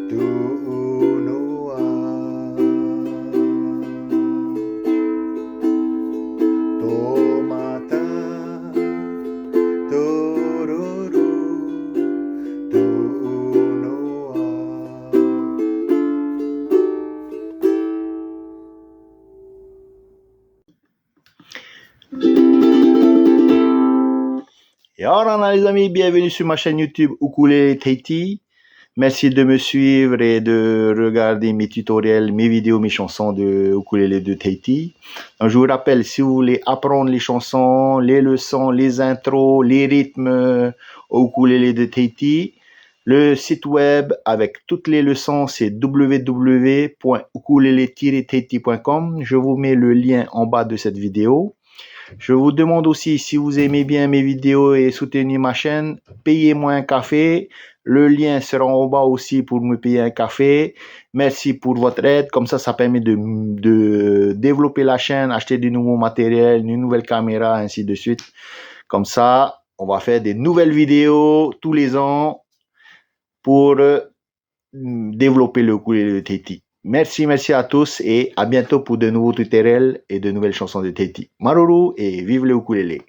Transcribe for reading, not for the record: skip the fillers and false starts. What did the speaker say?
Tunoa, Tomata, Tororo, Tunoa. Et alors les amis, bienvenue sur ma chaîne YouTube Ukulele Tahiti. Merci de me suivre et de regarder mes tutoriels, mes vidéos, mes chansons de ukulélé de Tahiti. Donc, je vous rappelle, si vous voulez apprendre les chansons, les leçons, les intros, les rythmes au ukulélé de Tahiti, le site web avec toutes les leçons, c'est www.ukulele-tahiti.com. Je vous mets le lien en bas de cette vidéo. Je vous demande aussi, si vous aimez bien mes vidéos et soutenez ma chaîne, payez-moi un café. Le lien sera en bas aussi pour me payer un café. Merci pour votre aide. Comme ça permet de développer la chaîne, acheter du nouveau matériel, une nouvelle caméra, ainsi de suite. Comme ça, on va faire des nouvelles vidéos tous les ans pour développer le ukulélé de Tahiti. Merci à tous et à bientôt pour de nouveaux tutoriels et de nouvelles chansons de Tahiti. Maruru et vive le ukulélé!